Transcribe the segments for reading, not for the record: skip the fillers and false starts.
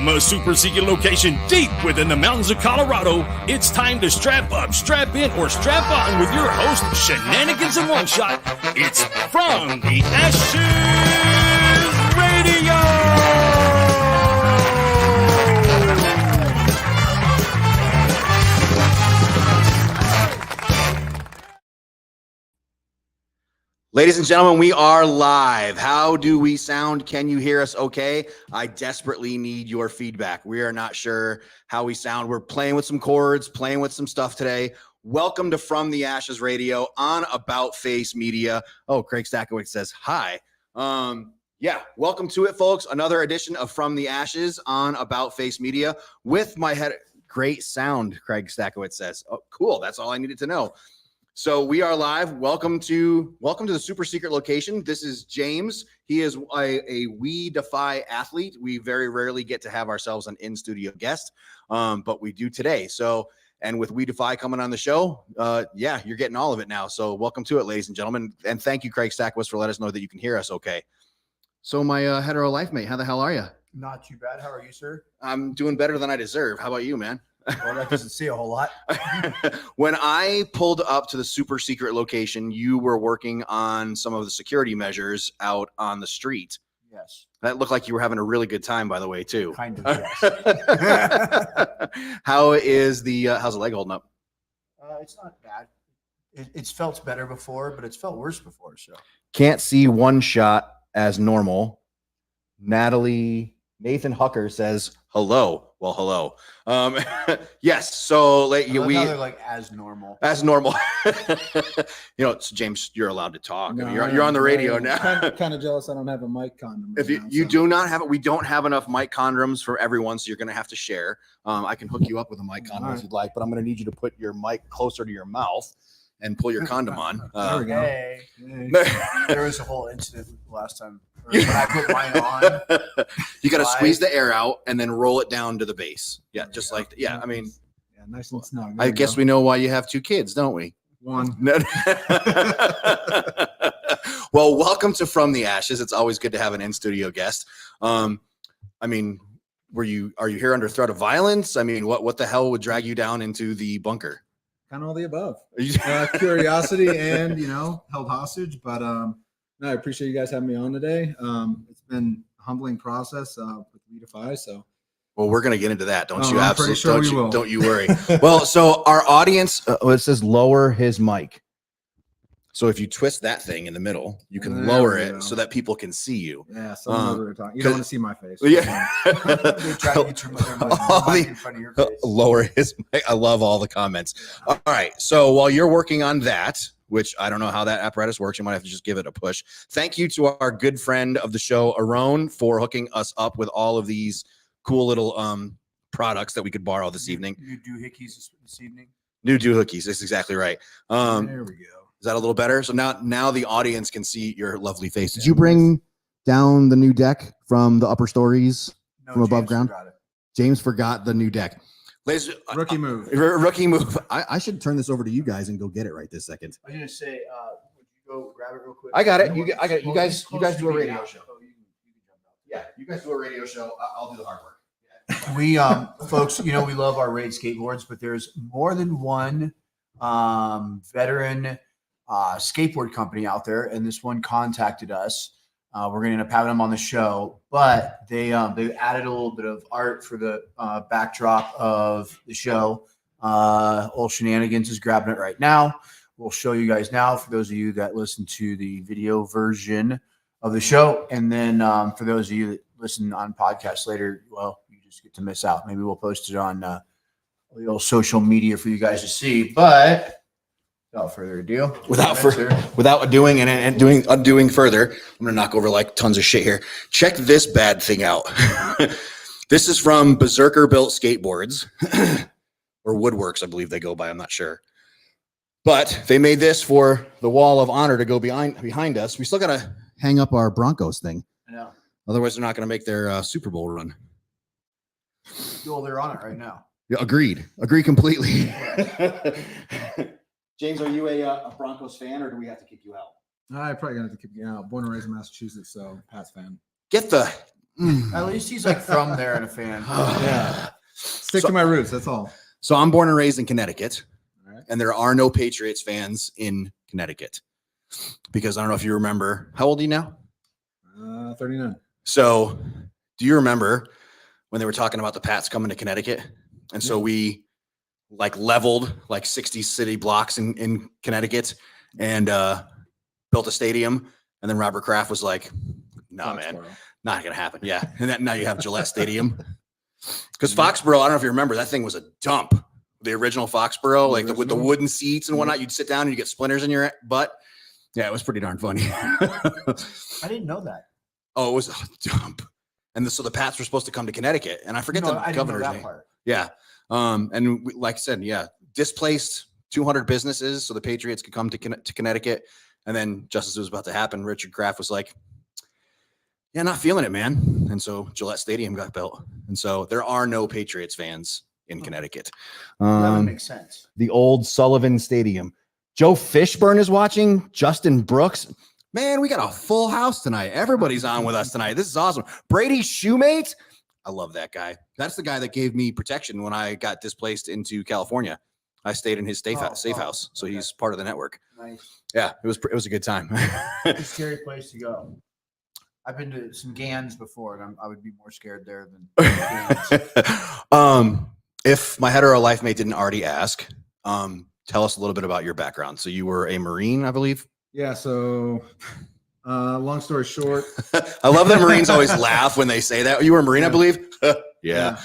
From a super secret location deep within the mountains of Colorado, it's time to strap up, strap in, or strap on with your host, Shenanigans in One Shot. It's From the Ashes Radio! Ladies and gentlemen, we are live. How do we sound? Can you hear us okay? I desperately need your feedback. We are not sure how we sound. We're playing with some chords, playing with some stuff today. Welcome to From the Ashes Radio on About Face Media. Oh, Craig Stackowitz says hi. Yeah, welcome to it, folks. Another edition of From the Ashes on About Face Media with my head. Great sound, Craig Stackowitz says. Oh, cool. That's all I needed to know. So we are live. Welcome to the super secret location. This is James. He is a We Defy athlete. We very rarely get to have ourselves an in-studio guest, but we do today. So, and with We Defy coming on the show, yeah, you're getting all of it now. So welcome to it, ladies and gentlemen. And thank you, Craig Stackwitz, for letting us know that you can hear us okay. So my hetero life mate, how the hell are you? Not too bad. How are you, sir? I'm doing better than I deserve. How about you, man? Well, that doesn't say a whole lot. When I pulled up to the super secret location, you were working on some of the security measures out on the street. Yes. That looked like you were having a really good time, by the way, too. Kind of, yes. How's the leg holding up? It's not bad. It's felt better before, but it's felt worse before. So Can't see one shot as normal. Nathan Hucker says hello. Well, hello. Yes. So they're like as normal. As normal. James, you're allowed to talk. No, you're on the radio now. Kind of jealous I don't have a mic condom. If you do not have it, we don't have enough mic condoms for everyone, so you're going to have to share. I can hook you up with a mic condom if you'd like, but I'm going to need you to put your mic closer to your mouth and pull your condom on. There we go. Hey. There was a whole incident last time when I put mine on. You got to squeeze the air out and then roll it down to the base. Yeah, just like yeah, nice and snug. I guess we know why you have two kids, don't we? One. Well, welcome to From the Ashes. It's always good to have an in-studio guest. Are you here under threat of violence? I mean, what the hell would drag you down into the bunker? Kind of all the above. Curiosity and held hostage, but no, I appreciate you guys having me on today. It's been a humbling process with We Defy, so. Well, we're going to get into that. Don't you? I'm Absolutely. pretty sure we will. Don't you worry. Well, so our audience, it says lower his mic. So if you twist that thing in the middle, you can lower it so that people can see you. Yeah, so we're talking. You don't want to see my face. Yeah. They try to get your mic in front of your face. Lower his mic. I love all the comments. All right. So while you're working on that, which I don't know how that apparatus works, you might have to just give it a push. Thank you to our good friend of the show, Aaron, for hooking us up with all of these cool little products that we could borrow this evening. New doohickeys this evening. New doohickeys. That's exactly right. There we go. Is that a little better? So now the audience can see your lovely face. Did you bring down the new deck from the upper stories from above ground? James forgot the new deck. Ladies, Rookie move. Rookie move. I should turn this over to you guys and go get it right this second. I was gonna say, would you go grab it real quick? I got it. You guys do a radio show. Yeah, you guys do a radio show. I'll do the hard work. We folks, we love our raid skateboards, but there's more than one veteran skateboard company out there, and this one contacted us. We're going to end up having them on the show, but they added a little bit of art for the backdrop of the show. Old Shenanigans is grabbing it right now. We'll show you guys now for those of you that listen to the video version of the show, and then for those of you that listen on podcast later, well, you just get to miss out. Maybe we'll post it on the old social media for you guys to see, but without further ado, without undoing further, I'm going to knock over like tons of shit here. Check this bad thing out. This is from Berserker Built Skateboards or Woodworks, I believe they go by. I'm not sure. But they made this for the wall of honor to go behind us. We still got to hang up our Broncos thing. I know. Otherwise, they're not going to make their Super Bowl run. Well, they're on it right now. Yeah, agreed. Agree completely. James, are you a Broncos fan, or do we have to kick you out? I probably gonna have to kick you out. Born and raised in Massachusetts, so Pats fan. Get the At least he's like from there and a fan. Yeah. Stick to my roots. That's all. So I'm born and raised in Connecticut, All right. and there are no Patriots fans in Connecticut because I don't know if you remember. How old are you now? 39. So do you remember when they were talking about the Pats coming to Connecticut? And so we like leveled like 60 city blocks in Connecticut and built a stadium. And then Robert Kraft was like, "Nah, man, not gonna happen." Yeah. And now you have Gillette Stadium. Because Foxborough, I don't know if you remember, that thing was a dump. The original Foxborough, like with the wooden seats and whatnot, you'd sit down and you get splinters in your butt. Yeah, it was pretty darn funny. I didn't know that. Oh, it was a dump. And so the Pats were supposed to come to Connecticut, and I forget the governor's name. Part. Yeah. And like I said, yeah, displaced 200 businesses so the Patriots could come to Connecticut. And then just as it was about to happen, Richard Kraft was like, "Yeah, not feeling it, man." And so Gillette Stadium got built. And so there are no Patriots fans in Connecticut. That would make sense. The old Sullivan Stadium. Joe Fishburne is watching. Justin Brooks. Man, we got a full house tonight. Everybody's on with us tonight. This is awesome. Brady Shoemate. I love that guy. That's the guy that gave me protection when I got displaced into California. I stayed in his safe house. So he's part of the network. Nice. Yeah, it was a good time. It's a scary place to go. I've been to some GANs before, and I would be more scared there than GANs. If my hetero life mate didn't already ask, tell us a little bit about your background. So you were a Marine, I believe. Yeah. So, long story short, I love that Marines always laugh when they say that. You were a Marine, I believe. Yeah.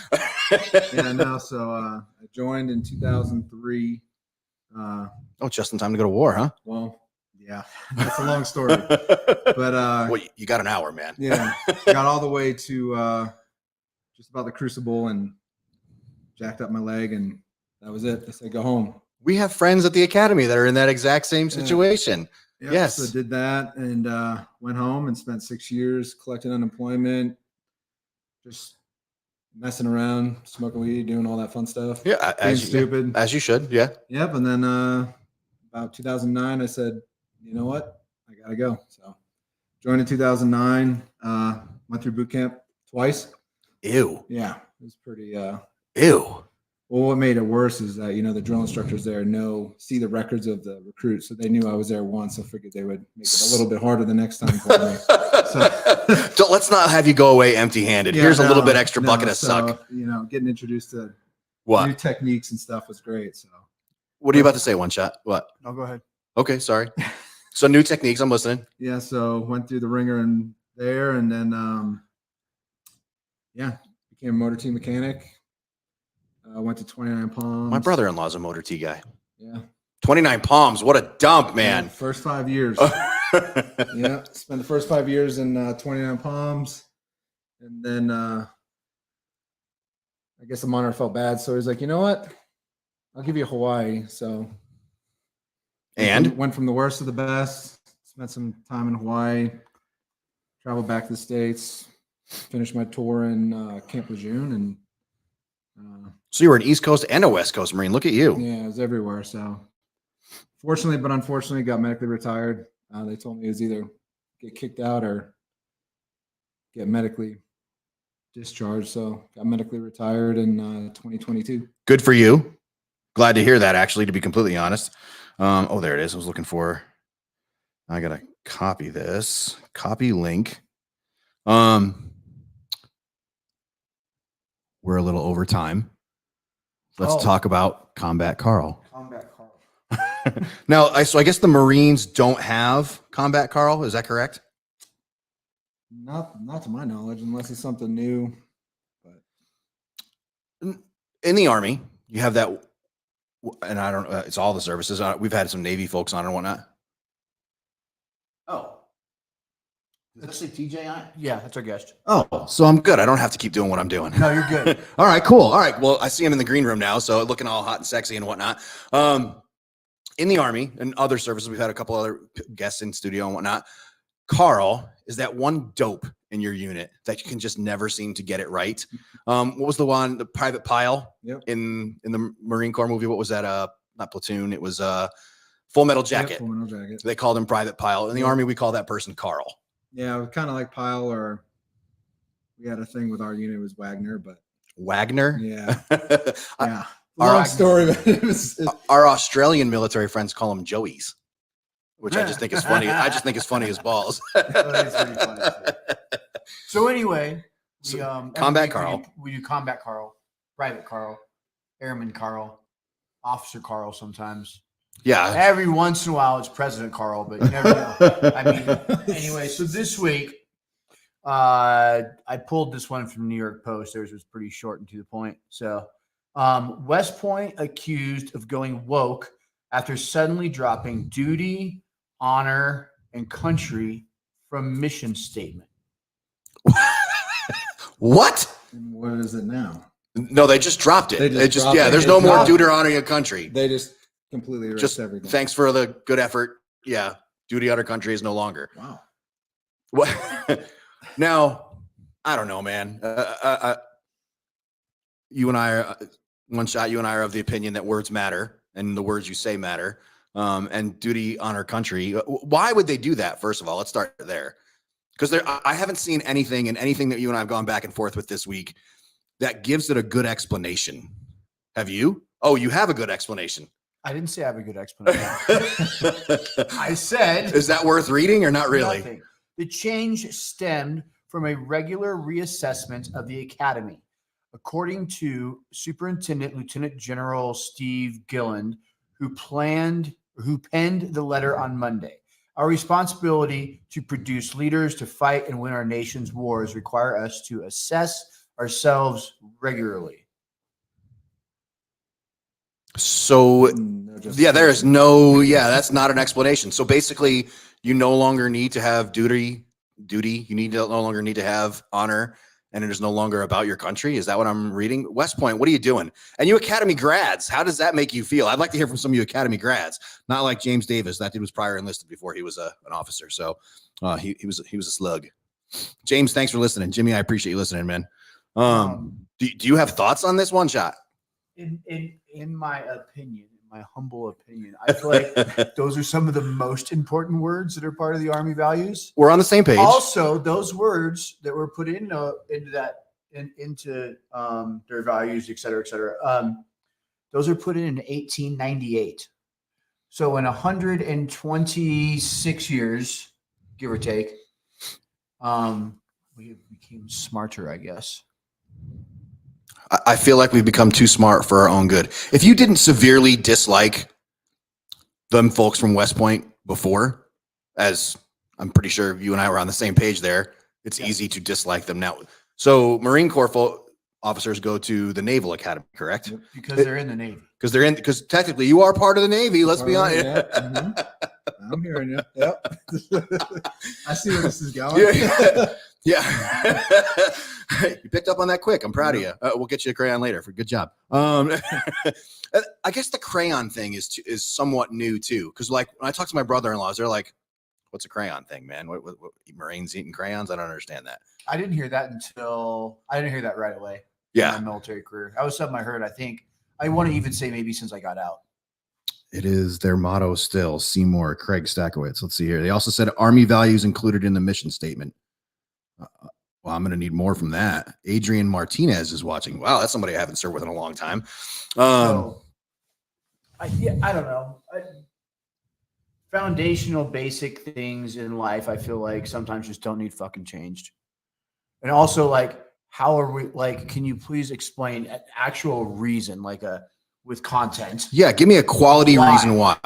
Yeah. No. So I joined in 2003. Oh, just in time to go to war, huh? Well, yeah, that's a long story. But well, you got an hour, man. Yeah, got all the way to just about the Crucible and jacked up my leg, and that was it. I said, "Go home." We have friends at the academy that are in that exact same situation. Yep, yes. So did that and went home and spent 6 years collecting unemployment, just messing around, smoking weed, doing all that fun stuff. Yeah, stupid. As you should. Yeah. Yep. And then about 2009, I said, "You know what? I gotta go." So joined in 2009. Went through boot camp twice. Ew. Yeah, it was pretty. Ew. Well, what made it worse is that, the drill instructors there see the records of the recruits. So they knew I was there once. So I figured they would make it a little bit harder the next time for me. So let's not have you go away empty handed. Here's a little bit extra bucket of suck. Getting introduced to what new techniques and stuff was great. So what are you about to say, One Shot? What? No, go ahead. Okay. Sorry. So new techniques. I'm listening. Yeah. So went through the ringer and there, and then, became a motor team mechanic. Went to 29 Palms. My brother-in-law's a motor T guy. Yeah. 29 Palms. What a dump, man. Yeah, first 5 years. Yeah. Spent the first 5 years in 29 Palms. And then I guess the monitor felt bad. So he's like, "You know what? I'll give you Hawaii." So and went from the worst to the best. Spent some time in Hawaii. Traveled back to the States. Finished my tour in Camp Lejeune, and so you were an East Coast and a West Coast Marine. Look at you. Yeah, it was everywhere. So fortunately, but unfortunately, got medically retired. They told me it was either get kicked out or get medically discharged. So got medically retired in 2022. Good for you. Glad to hear that, actually, to be completely honest. There it is. I was looking for. I got to copy this. Copy link. We're a little over time. Let's talk about Combat Carl. Combat Carl. Now, I guess the Marines don't have Combat Carl. Is that correct? Not to my knowledge, unless it's something new. But in the Army, you have that, and I don't. It's all the services. We've had some Navy folks on and whatnot. Oh. Does that say TJ on it? Yeah, that's our guest. Oh, so I'm good. I don't have to keep doing what I'm doing. No, you're good. All right, cool. All right. Well, I see him in the green room now, so looking all hot and sexy and whatnot. In the Army and other services, we've had a couple other guests in studio and whatnot. Carl is that one dope in your unit that you can just never seem to get it right. What was the one, the Private Pile? Yep. In the Marine Corps movie? What was that? Not Platoon. It was Full Metal Jacket. Yep, Full Metal Jacket. They called him Private Pile. In the Army, we call that person Carl. Yeah, kind of like Pile, or we had a thing with our unit. It was Wagner, but Wagner. yeah, I- yeah. Our- Long story, but it's Our Australian military friends call them Joeys, which I just think is funny. I just think it's funny as balls. That's pretty funny, too. So anyway, we Combat every week Carl. we do Combat Carl, Private Carl, Airman Carl, Officer Carl sometimes. Yeah. Every once in a while it's President Carl, but you never know. I mean, anyway, so this week I pulled this one from New York Post. Theirs was pretty short and to the point. So West Point accused of going woke after suddenly dropping duty, honor, and country from mission statement. What? and what is it now? No, they just dropped it. They They just just dropped yeah. it. There's They no more dropped duty it. honoring a country. They just completely erased Just everything. thanks for the good effort. Yeah, duty honor country is no longer. Wow. What? Now, I don't know, man. You and I are one shot. You and I are of the opinion that words matter, and the words you say matter. And duty honor country. Why would they do that? First of all, let's start there, because I haven't seen anything in anything that you and I have gone back and forth with this week that gives it a good explanation. Have you? Oh, you have a good explanation. I didn't say I have a good explanation. I said, Is that worth reading or not really? nothing. The change stemmed from a regular reassessment of the academy. According to Superintendent Lieutenant General Steve Gilland, who penned the letter on Monday. Our responsibility to produce leaders to fight and win our nation's wars require us to assess ourselves regularly. So No yeah, there is no, yeah, that's not an explanation. So basically, you no longer need to have duty. You need to no longer need to have honor, and it is no longer about your country. Is that what I'm reading? West Point, what are you doing? And you Academy grads, how does that make you feel? I'd like to hear from some of you Academy grads, not like James Davis. That dude was prior enlisted before he was an officer. So he was a slug. James, thanks for listening. Jimmy, I appreciate you listening, man. Do you have thoughts on this one shot? In my opinion, in my humble opinion, I feel like those are some of the most important words that are part of the Army values. We're on the same page. Also, those words that were put into their values, et cetera, those are put in 1898. So in 126 years, give or take, we became smarter, I guess. I feel like we've become too smart for our own good. If you didn't severely dislike them folks from West Point before, as I'm pretty sure you and I were on the same page there, it's easy to dislike them now. So Marine Corps officers go to the Naval Academy, correct? Because they're in the Navy. Because technically you are part of the Navy. Let's be honest. Yeah. I'm hearing you. Yep. I see where this is going. Yeah. You picked up on that quick. I'm proud of you. We'll get you a crayon later. Good job. I guess the crayon thing is somewhat new too. Because like when I talk to my brother-in-laws, they're like, "What's a crayon thing, man? What Marines eating crayons? I don't understand that." I didn't hear that right away. Yeah. In my military career. That was something I heard. I think I want to even say maybe since I got out. It is their motto still. Seymour, Craig Stackowitz. Let's see here. They also said Army values included in the mission statement. Well, I'm going to need more from that. Adrian Martinez is watching. Wow, that's somebody I haven't served with in a long time. I don't know. Foundational basic things in life, I feel like sometimes just don't need fucking changed. And also, like, how are we, like, can you please explain an actual reason, like with content? Yeah, give me a quality reason why.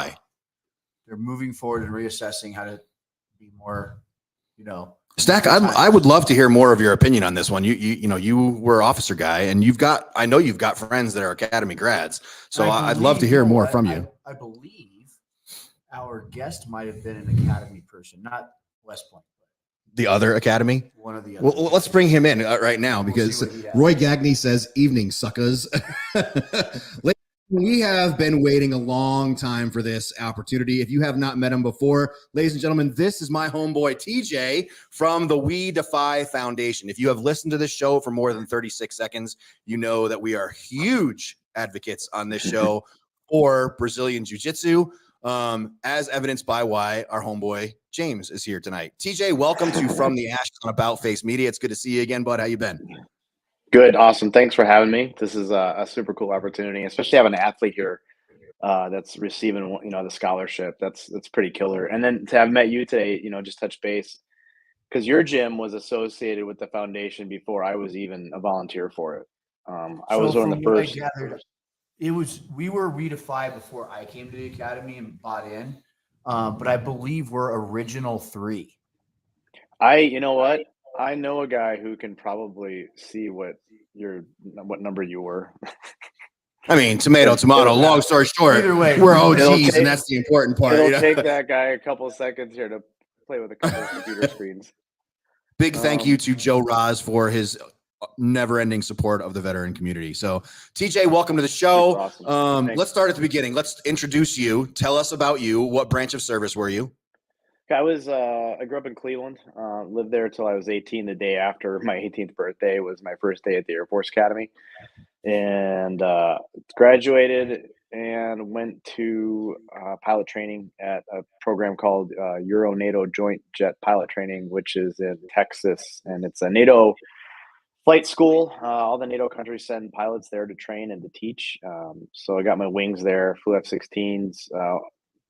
They're moving forward and reassessing how to be more, Stack, I would love to hear more of your opinion on this one. You were an officer guy, and I know you've got friends that are Academy grads. So I'd love to hear more from you. I believe our guest might have been an Academy person, not West Point. The other Academy? One of the other. Well, let's bring him in right now because Roy Gagney says, "Evening, suckers." We have been waiting a long time for this opportunity. If you have not met him before, ladies and gentlemen, this is my homeboy TJ from the We Defy Foundation. If you have listened to this show for more than 36 seconds, you know that we are huge advocates on this show for Brazilian Jiu-Jitsu. as evidenced by why our homeboy James is here tonight. TJ, welcome to From the Ashes on About Face Media. It's good to see you again, bud. How you been? Good, awesome. Thanks for having me. This is a super cool opportunity, especially having an athlete here that's receiving, the scholarship. That's pretty killer. And then to have met you today, just touch base because your gym was associated with the foundation before I was even a volunteer for it. I was one of the first. We were We Defy before I came to the academy and bought in, but I believe we're original 3. You know what? I know a guy who can probably see what number you were. I mean, tomato. Long story short, either way, we're OGs, and that's the important part. It'll take that guy a couple of seconds here to play with a couple of computer screens. Big thank you to Joe Roz for his never-ending support of the veteran community. So, TJ, welcome to the show. Awesome. Let's start at the beginning. Let's introduce you. Tell us about you. What branch of service were you? I grew up in Cleveland, lived there until I was 18. The day after my 18th birthday was my first day at the Air Force Academy, and graduated and went to pilot training at a program called Euro-NATO Joint Jet Pilot Training, which is in Texas, and it's a NATO flight school. All the NATO countries send pilots there to train and to teach. So I got my wings there, flew F-16s,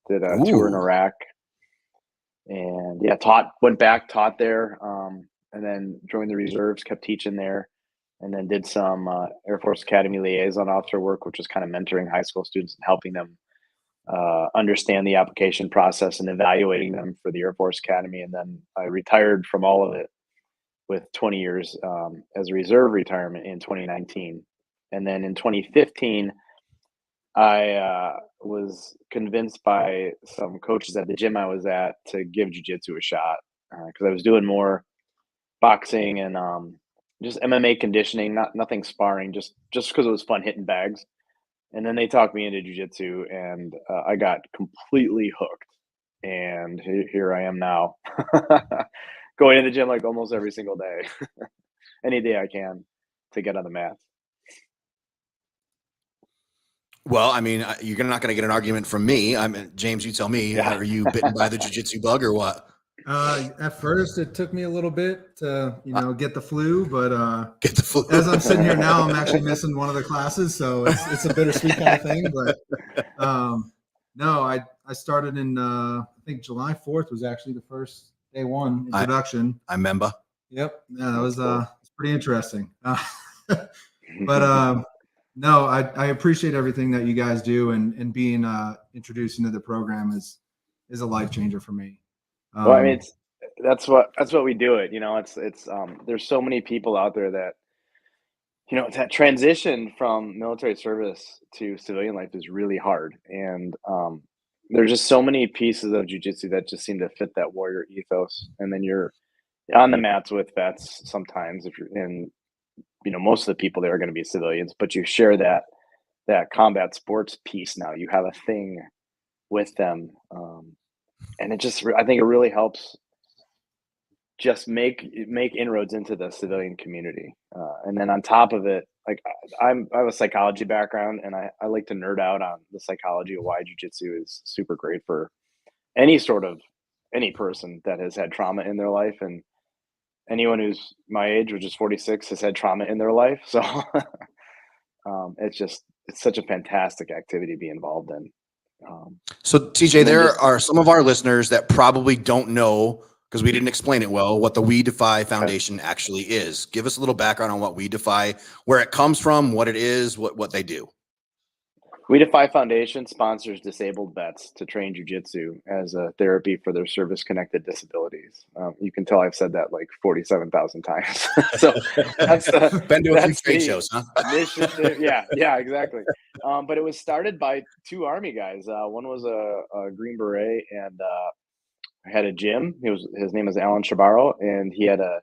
did a tour in Iraq. And went back, taught there, and then joined the reserves, kept teaching there, and then did some Air Force Academy liaison officer work, which was kind of mentoring high school students and helping them understand the application process and evaluating them for the Air Force Academy. And then I retired from all of it with 20 years as a reserve retirement in 2019. And then in 2015, I was convinced by some coaches at the gym I was at to give jiu-jitsu a shot because I was doing more boxing and just MMA conditioning, nothing sparring, just because it was fun hitting bags. And then they talked me into jiu-jitsu, and I got completely hooked. And here I am now, going to the gym like almost every single day, any day I can to get on the mat. Well, I mean, you're not going to get an argument from me. I mean, James, you tell me. Yeah. Are you bitten by the jiu-jitsu bug or what? At first, it took me a little bit to, get the flu, but get the flu. As I'm sitting here now, I'm actually missing one of the classes, so it's a bittersweet kind of thing. But no, I started in I think July 4th was actually the first day one introduction. I remember. Yep, yeah, that was it's pretty interesting. But no, I appreciate everything that you guys do, and being introduced into the program is a life changer for me. Well, I mean, that's what we do it. It's there's so many people out there that, that transition from military service to civilian life is really hard. And there's just so many pieces of jiu-jitsu that just seem to fit that warrior ethos. And then you're on the mats with vets sometimes, if you're in, most of the people there are going to be civilians, but you share that combat sports piece. Now you have a thing with them. And I think it really helps just make inroads into the civilian community. And then on top of it, like I have a psychology background, and I like to nerd out on the psychology of why jiu-jitsu is super great for any person that has had trauma in their life. And anyone who's my age, which is 46, has had trauma in their life. So it's such a fantastic activity to be involved in. So TJ, there are some of our listeners that probably don't know, because we didn't explain it well, what the We Defy Foundation actually is. Give us a little background on what We Defy, where it comes from, what it is, what they do. We Defy Foundation sponsors disabled vets to train jiu-jitsu as a therapy for their service-connected disabilities. You can tell I've said that like 47,000 times. So that's been to a few trade shows, huh? Yeah, exactly. But it was started by two Army guys. One was a Green Beret and had a gym. His name is Alan Shabaro, and he had a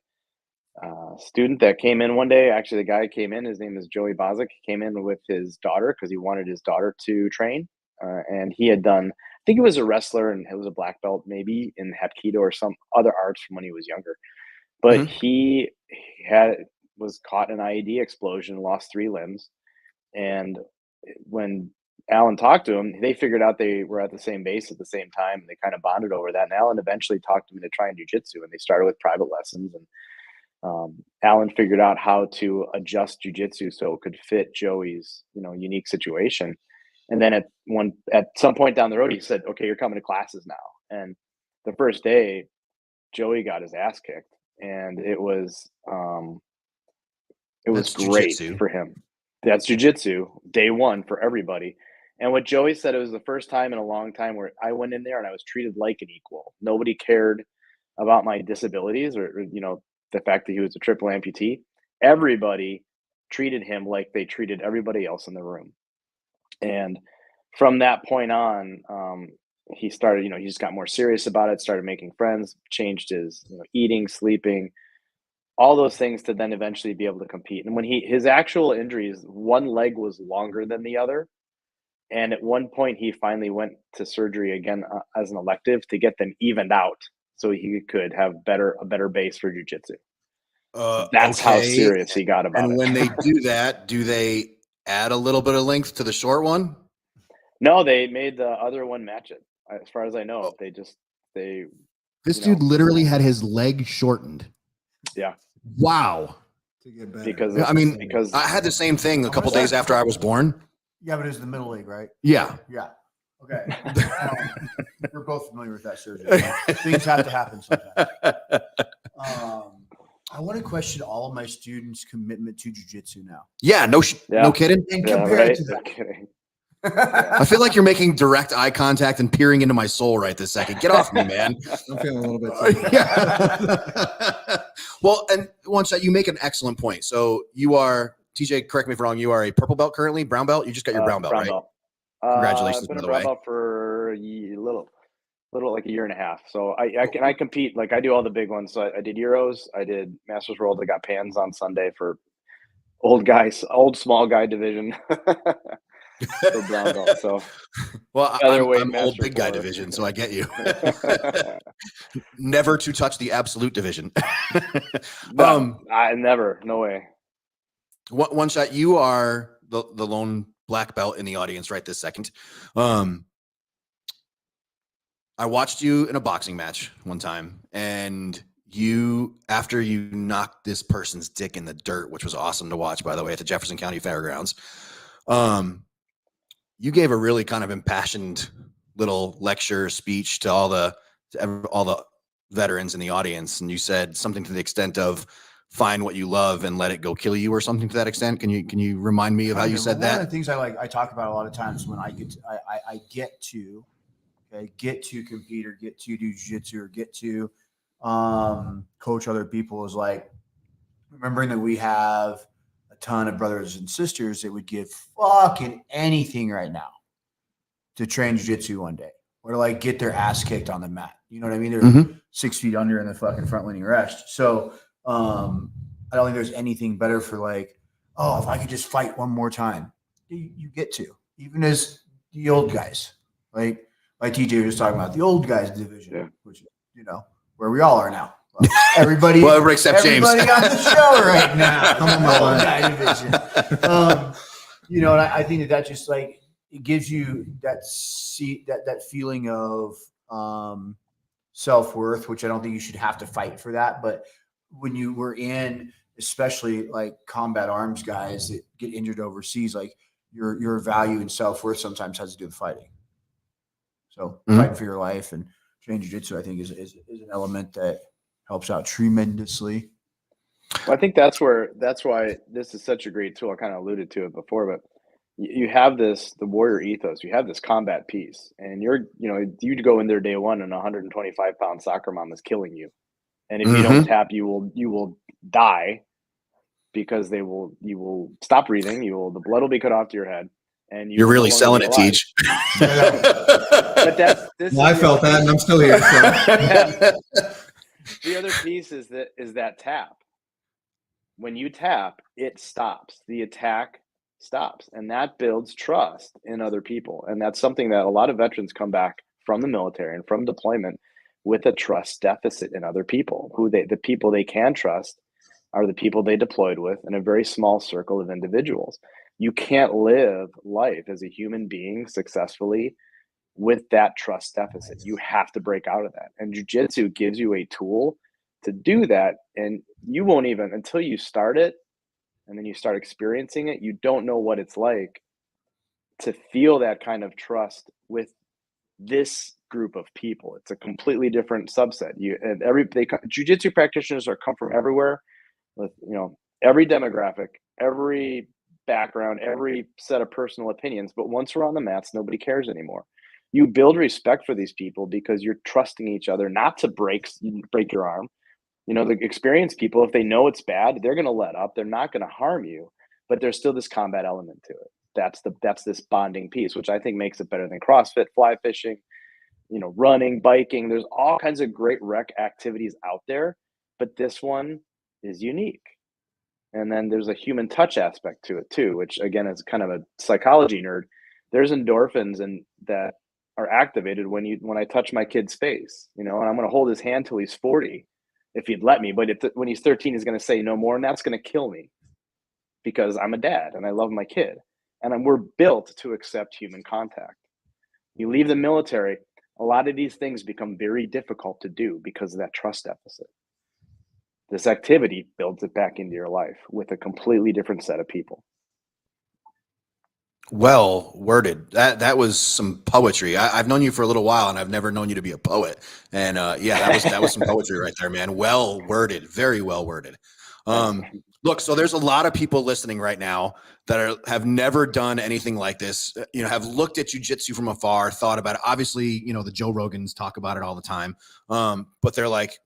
student that came in one day. Actually, the guy came in, his name is Joey Bozic. He came in with his daughter because he wanted his daughter to train. And he had done, I think he was a wrestler and he was a black belt maybe in Hapkido or some other arts from when he was younger. But he was caught in an IED explosion, lost 3 limbs. And when Alan talked to him, they figured out they were at the same base at the same time, and they kind of bonded over that. And Alan eventually talked him into trying jujitsu, and they started with private lessons. And Alan figured out how to adjust jujitsu so it could fit Joey's, unique situation. And then at some point down the road, he said, "Okay, you're coming to classes now." And the first day, Joey got his ass kicked, and it was That's great jujitsu. for him. That's jujitsu, day one for everybody. And what Joey said, it was the first time in a long time where I went in there and I was treated like an equal. Nobody cared about my disabilities or the fact that he was a triple amputee. Everybody treated him like they treated everybody else in the room. And from that point on, he started, he just got more serious about it, started making friends, changed his eating, sleeping, all those things to then eventually be able to compete. And when his actual injuries, one leg was longer than the other. And at one point, he finally went to surgery again as an elective to get them evened out so he could have a better base for jiu-jitsu. That's how serious he got about it. And when they do that, do they add a little bit of length to the short one? No, they made the other one match it. As far as I know, This dude literally had his leg shortened. Yeah. Wow. To get better. Because I had the same thing a couple days after I was born. Yeah, but it was the middle leg, right? Yeah. Yeah. Okay. We're both familiar with that surgery. Things have to happen sometimes. I want to question all of my students' commitment to jiu-jitsu now. Yeah, no kidding. And compare it to that. Kidding. I feel like you're making direct eye contact and peering into my soul right this second. Get off me, man. I'm feeling a little bit. Yeah. Well, and once that you make an excellent point. So you are, TJ, correct me if I'm wrong, you are a purple belt currently, brown belt? You just got your brown belt, right? Belt. Congratulations, I've been by a the brown way. belt for a little like a year and a half. So I compete, like I do all the big ones. So I did Euros, I did Masters World, I got Pans on Sunday for old small guy division. For brown belt. So well, I'm old big guy division, so I get you. Never to touch the absolute division. I never, no way. One shot, you are the lone black belt in the audience right this second. I watched you in a boxing match one time, and after you knocked this person's dick in the dirt, which was awesome to watch, by the way, at the Jefferson County Fairgrounds. You gave a really kind of impassioned little lecture speech to all the veterans in the audience. And you said something to the extent of find what you love and let it go kill you, or something to that extent. Can you remind me of how you said that? One of the things I talk about a lot of times when I get to compete or get to do jiu-jitsu or get to coach other people is like remembering that we have a ton of brothers and sisters that would give fucking anything right now to train jiu-jitsu one day or to like get their ass kicked on the mat. You know what I mean? They're 6 feet under in the fucking front leaning rest. So I don't think there's anything better for like, oh, if I could just fight one more time, you get to, even as the old guys, like TJ was talking about the old guys division, which, where we all are now. Well, everybody except James. Everybody on the show right now. Come on, old guy division. And I think that just like it gives you that feeling of self-worth, which I don't think you should have to fight for that. But when you were in, especially like combat arms guys that get injured overseas, like your value and self-worth sometimes has to do with fighting. So fighting for your life and training jiu-jitsu, I think is an element that helps out tremendously. Well, I think that's why this is such a great tool. I kind of alluded to it before, but you have the warrior ethos, you have this combat piece, and you'd go in there day one and 125-pound soccer mom is killing you. And if you don't tap, you will die because you will stop breathing. The blood will be cut off to your head. And you're really selling it, Teach. But I felt that, and I'm still here. So. The other piece is that tap. When you tap, it stops. The attack stops, and that builds trust in other people. And that's something that a lot of veterans come back from the military and from deployment with a trust deficit in other people. The people they can trust are the people they deployed with in a very small circle of individuals. You can't live life as a human being successfully with that trust deficit. You have to break out of that. And jiu-jitsu gives you a tool to do that. And you won't even, until you start it and then you start experiencing it, you don't know what it's like to feel that kind of trust with this group of people. It's a completely different subset. Jiu-jitsu practitioners come from everywhere with, every demographic, every background, every set of personal opinions. But once we're on the mats, nobody cares anymore. You build respect for these people because you're trusting each other not to break your arm. The experienced people, if they know it's bad, they're going to let up. They're not going to harm you, but there's still this combat element to it. That's this bonding piece, which I think makes it better than CrossFit, fly fishing, running, biking. There's all kinds of great rec activities out there, but this one is unique. And then there's a human touch aspect to it too, which again is kind of a psychology nerd. There's endorphins that are activated when I touch my kid's face, and I'm going to hold his hand till he's 40 if he'd let me. But when he's 13, he's going to say no more, and that's going to kill me because I'm a dad and I love my kid. And we're built to accept human contact. You leave the military, a lot of these things become very difficult to do because of that trust deficit. This activity builds it back into your life with a completely different set of people. Well worded. That was some poetry. I've known you for a little while, and I've never known you to be a poet. And that was some poetry right there, man. Well worded, very well worded. Look, so there's a lot of people listening right now that have never done anything like this. Have looked at jiu-jitsu from afar, thought about it. Obviously, the Joe Rogans talk about it all the time, but they're like,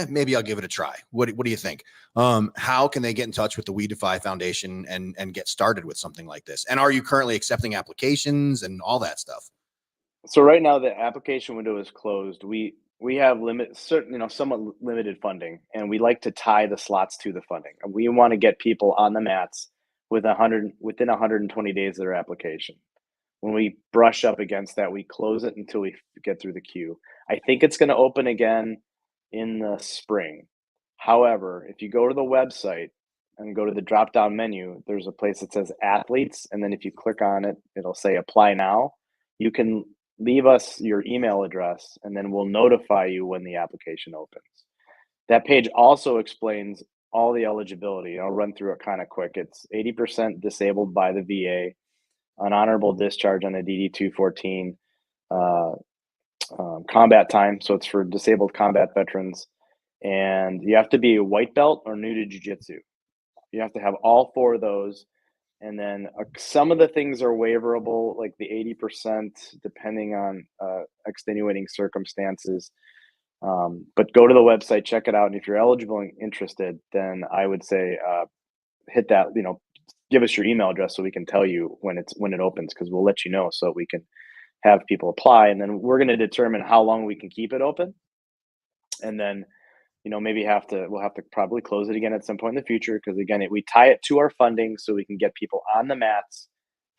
maybe I'll give it a try. What do you think? How can they get in touch with the We Defy Foundation and get started with something like this? And are you currently accepting applications and all that stuff? So right now the application window is closed. We have somewhat limited funding, and we like to tie the slots to the funding. We want to get people on the mats within 120 days of their application. When we brush up against that, we close it until we get through the queue. I think it's going to open again in the spring. However, if you go to the website and go to the drop-down menu, there's a place that says athletes. And then if you click on it, it'll say apply now. You can leave us your email address, and then we'll notify you when the application opens. That page also explains all the eligibility. I'll run through it kind of quick. It's 80% disabled by the VA, an honorable discharge on a DD-214, combat time. So it's for disabled combat veterans. And you have to be a white belt or new to jiu-jitsu. You have to have all four of those. And then some of the things are waiverable, like the 80%, depending on extenuating circumstances. But go to the website, check it out. And if you're eligible and interested, then I would say hit that, give us your email address so we can tell you when it opens, because we'll let you know so we can have people apply. And then we're going to determine how long we can keep it open. And then we'll have to probably close it again at some point in the future, because again, we tie it to our funding so we can get people on the mats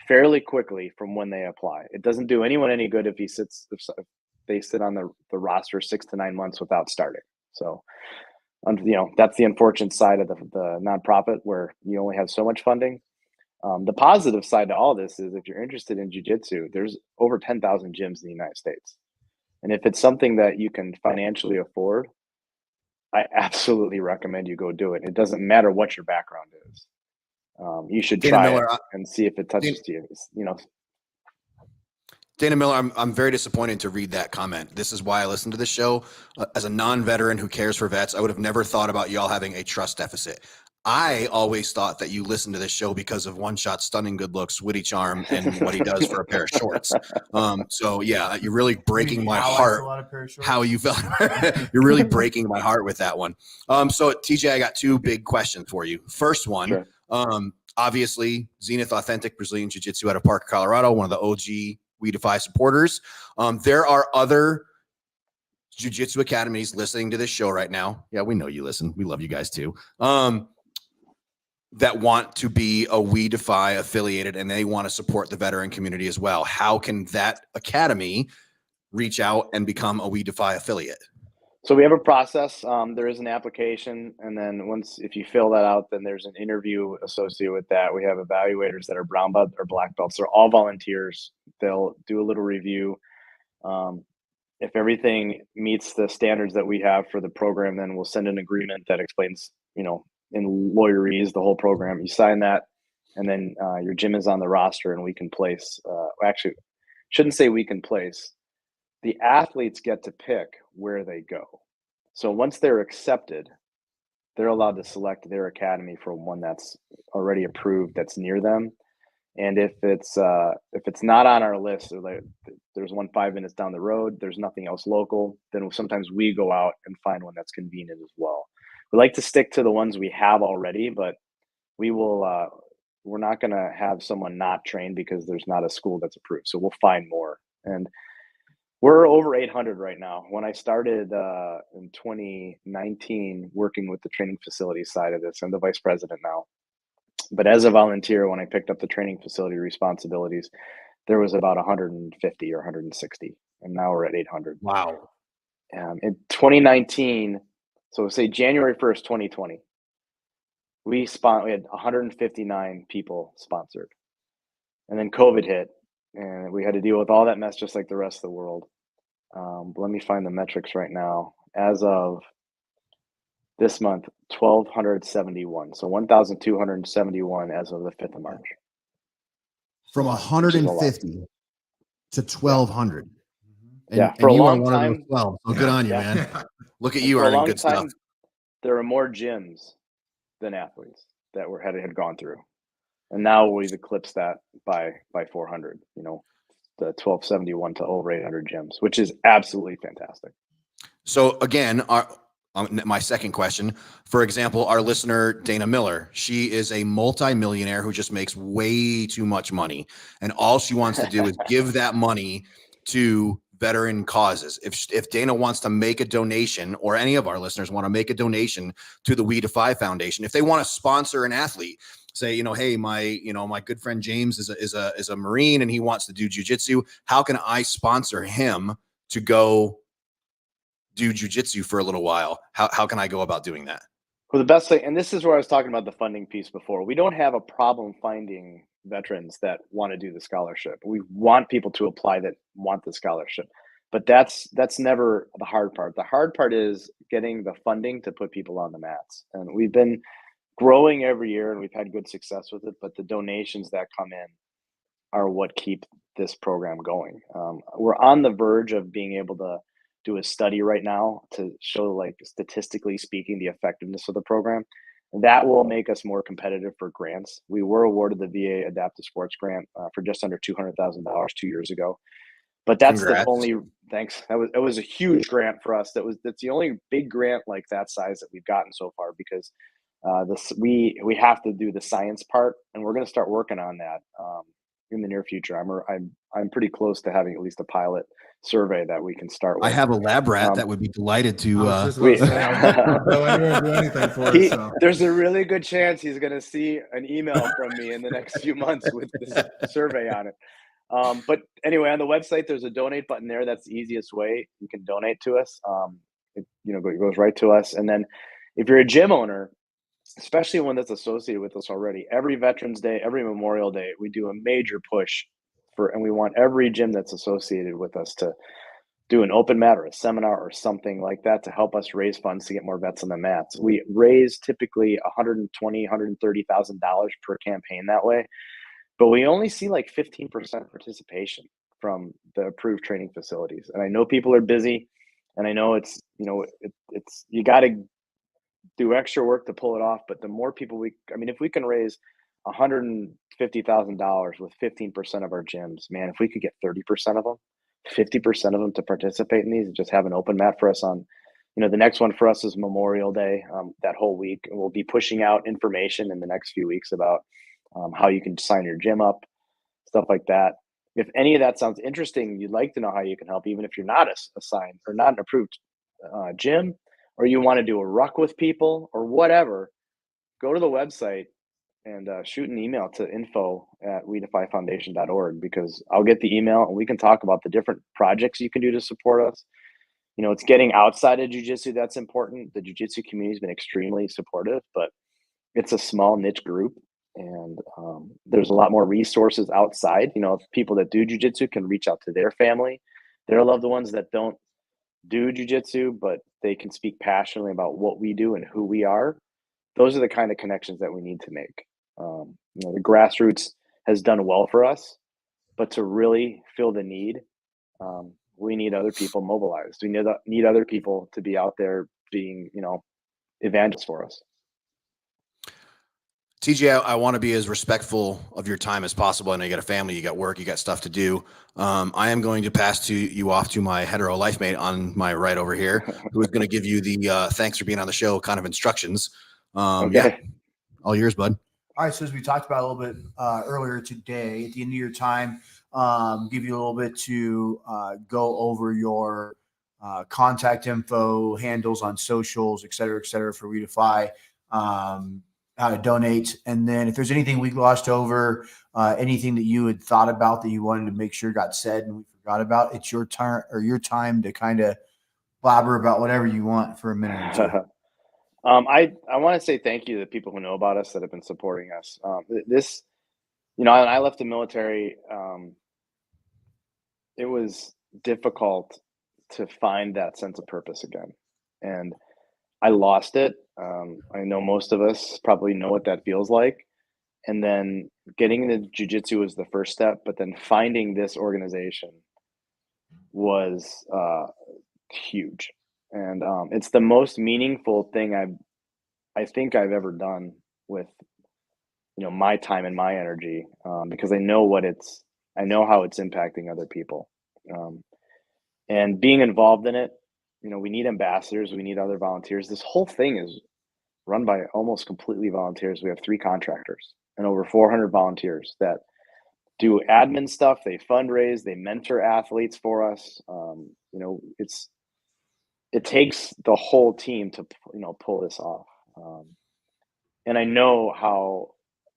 fairly quickly from when they apply. It doesn't do anyone any good if they sit on the roster 6 to 9 months without starting. So, that's the unfortunate side of the nonprofit, where you only have so much funding. The positive side to all this is if you're interested in jiu-jitsu, there's over 10,000 gyms in the United States. And if it's something that you can financially afford, I absolutely recommend you go do it. It doesn't matter what your background is. You should try it and see if it touches to you. Dana Miller, I'm very disappointed to read that comment. This is why I listen to this show. As a non-veteran who cares for vets, I would have never thought about y'all having a trust deficit. I always thought that you listened to this show because of One Shot's stunning good looks, witty charm, and what he does for a pair of shorts. So yeah, you're really breaking my heart. How you felt? You're really breaking my heart with that one. So TJ, I got two big questions for you. First one, sure. Obviously, Zenith Authentic Brazilian Jiu-Jitsu out of Parker, Colorado, one of the OG We Defy supporters. There are other jiu-jitsu academies listening to this show right now. Yeah, we know you listen. We love you guys too. That want to be a We Defy affiliated, and they want to support the veteran community as well. How can that academy reach out and become a We Defy affiliate? So we have a process. There is an application, and then if you fill that out, then there's an interview associated with that. We have evaluators that are brown belt or black belts. They're all volunteers. They'll do a little review. If everything meets the standards that we have for the program, then we'll send an agreement that explains, in lawyerese, the whole program. You sign that, and then your gym is on the roster, and we can place. Actually, shouldn't say we can place. The athletes get to pick where they go. So once they're accepted, they're allowed to select their academy for one that's already approved, that's near them. And if it's not on our list, or like there's one 5 minutes down the road, there's nothing else local, then sometimes we go out and find one that's convenient as well. We like to stick to the ones we have already, but we're not going to have someone not trained because there's not a school that's approved. So we'll find more. And we're over 800 right now. When I started in 2019 working with the training facility side of this, I'm the vice president now. But as a volunteer, when I picked up the training facility responsibilities, there was about 150 or 160, and now we're at 800. Wow. In 2019, so say January 1st, 2020, we had 159 people sponsored. And then COVID hit, and we had to deal with all that mess just like the rest of the world. But let me find the metrics right now. As of this month, 1,271. So 1,271 as of the 5th of March. From 150 to 1,200. And for a you long are one time, of those 12. So good on you, man. Look at you earning good stuff. There were more gyms than athletes that had gone through. And now we've eclipsed that by 400, the 1,271 to over 800 gyms, which is absolutely fantastic. So again, my second question, for example, our listener, Dana Miller, she is a multimillionaire who just makes way too much money. And all she wants to do is give that money to veteran causes. If Dana wants to make a donation, or any of our listeners want to make a donation to the We Defy Foundation, if they want to sponsor an athlete, say, hey, my good friend James is a Marine and he wants to do jiu-jitsu. How can I sponsor him to go do jiu-jitsu for a little while? How can I go about doing that? Well, the best thing, and this is where I was talking about the funding piece before, we don't have a problem finding veterans that want to do the scholarship. We want people to apply that want the scholarship, but that's never the hard part. The hard part is getting the funding to put people on the mats. And we've been growing every year and we've had good success with it, but the donations that come in are what keep this program going. We're on the verge of being able to do a study right now to show, like, statistically speaking, the effectiveness of the program. That will make us more competitive for grants. We were awarded the VA Adaptive Sports Grant for just under $200,000 2 years ago. But that's Congrats. the only, thanks. It was a huge grant for us. That's the only big grant like that size that we've gotten so far, because we have to do the science part, and we're going to start working on that in the near future. I'm pretty close to having at least a pilot survey that we can start with. I have a lab rat that would be delighted to. Do anything for us, so. There's a really good chance he's going to see an email from me in the next few months with this survey on it. But anyway, on the website, there's a donate button there. That's the easiest way you can donate to us. It goes right to us. And then if you're a gym owner, especially one that's associated with us already, every Veterans Day, every Memorial Day, we do a major push and we want every gym that's associated with us to do an open mat or a seminar or something like that to help us raise funds to get more vets on the mats. We raise typically $120,000, $130,000 per campaign that way, but we only see like 15% participation from the approved training facilities. And I know people are busy, and I know it's you got to do extra work to pull it off. But the more people if we can raise $150,000 with 15% of our gyms, man, if we could get 30% of them, 50% of them to participate in these and just have an open mat for us on, the next one for us is Memorial Day, that whole week. And we'll be pushing out information in the next few weeks about how you can sign your gym up, stuff like that. If any of that sounds interesting, you'd like to know how you can help, even if you're not assigned or not an approved gym, or you want to do a ruck with people or whatever, go to the website and shoot an email to info@wedefyfoundation.org, because I'll get the email and we can talk about the different projects you can do to support us. it's getting outside of jiu-jitsu that's important. The jiu-jitsu community has been extremely supportive, but it's a small niche group, and there's a lot more resources outside. People that do jiu-jitsu can reach out to their family, their loved ones that don't do jiu-jitsu, but they can speak passionately about what we do and who we are. Those are the kind of connections that we need to make. The grassroots has done well for us, but to really fill the need, we need other people mobilized. We need other people to be out there being, evangelists for us. TJ, I want to be as respectful of your time as possible. I know you got a family, you got work, you got stuff to do. I am going to pass you off to my hetero life mate on my right over here, who is going to give you the thanks for being on the show kind of instructions. Okay. Yeah, all yours, bud. All right. So as we talked about a little bit earlier today, at the end of your time, give you a little bit to go over your contact info, handles on socials, et cetera, for We Defy, how to donate. And then if there's anything we glossed over, anything that you had thought about that you wanted to make sure got said and we forgot about, it's your turn or your time to kind of blabber about whatever you want for a minute or two. I want to say thank you to the people who know about us that have been supporting us. This, I left the military. It was difficult to find that sense of purpose again, and I lost it. I know most of us probably know what that feels like. And then getting into jiu-jitsu was the first step, but then finding this organization was huge. And it's the most meaningful thing I think I've ever done with, my time and my energy, because I know how it's impacting other people. And being involved in it, we need ambassadors, we need other volunteers. This whole thing is run by almost completely volunteers. We have 3 contractors and over 400 volunteers that do admin stuff. They fundraise, they mentor athletes for us. It takes the whole team to, pull this off. And I know how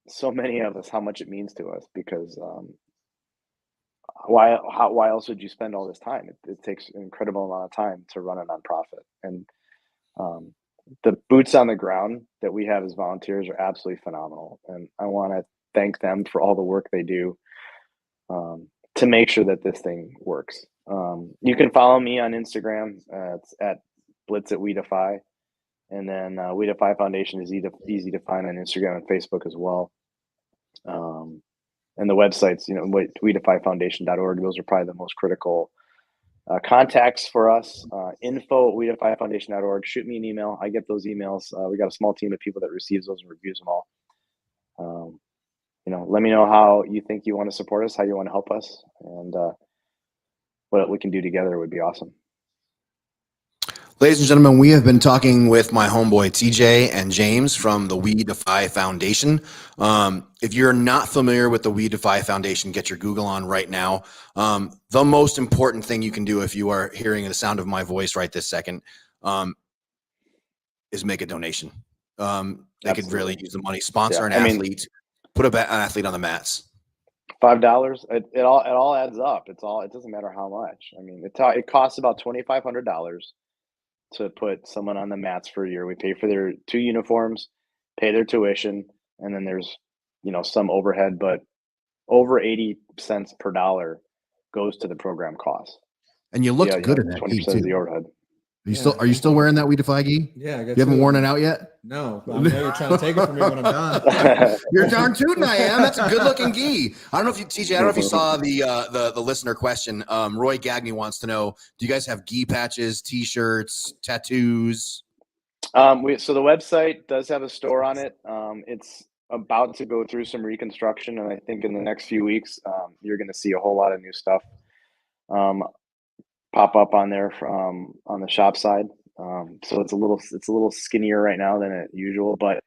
so many of us, how much it means to us, because why else would you spend all this time? It takes an incredible amount of time to run a nonprofit, and the boots on the ground that we have as volunteers are absolutely phenomenal. And I want to thank them for all the work they do to make sure that this thing works. You can follow me on Instagram. It's at Blitz at We Defy. And then We Defy Foundation is easy to find on Instagram and Facebook as well. And the websites, wedefyfoundation.org. Those are probably the most critical contacts for us. info@wedefyfoundation.org. Shoot me an email. I get those emails. We got a small team of people that receives those and reviews them all. Let me know how you think you want to support us, how you want to help us, and what we can do together would be awesome. Ladies and gentlemen, we have been talking with my homeboy TJ and James from the We Defy Foundation. If you're not familiar with the We Defy Foundation, get your Google on right now. The most important thing you can do if you are hearing the sound of my voice right this second is make a donation. They could really use the money. Sponsor an athlete. Put an athlete on the mats. $5. It all adds up. It doesn't matter how much. It costs about $2,500 to put someone on the mats for a year. We pay for their 2 uniforms, pay their tuition, and then there's, some overhead, but over 80 cents per dollar goes to the program cost. And you looked good in that 20% of the overhead. Are you still wearing that We Defy gi? Yeah. You haven't worn it out yet? No. I know you're trying to take it from me when I'm done. You're darn tootin' I am. That's a good looking gi. I don't know if you saw the listener question. Roy Gagney wants to know, do you guys have gi patches, t-shirts, tattoos? So the website does have a store on it. It's about to go through some reconstruction, and I think in the next few weeks, you're going to see a whole lot of new stuff pop up on there on the shop side. So it's a little skinnier right now than usual, but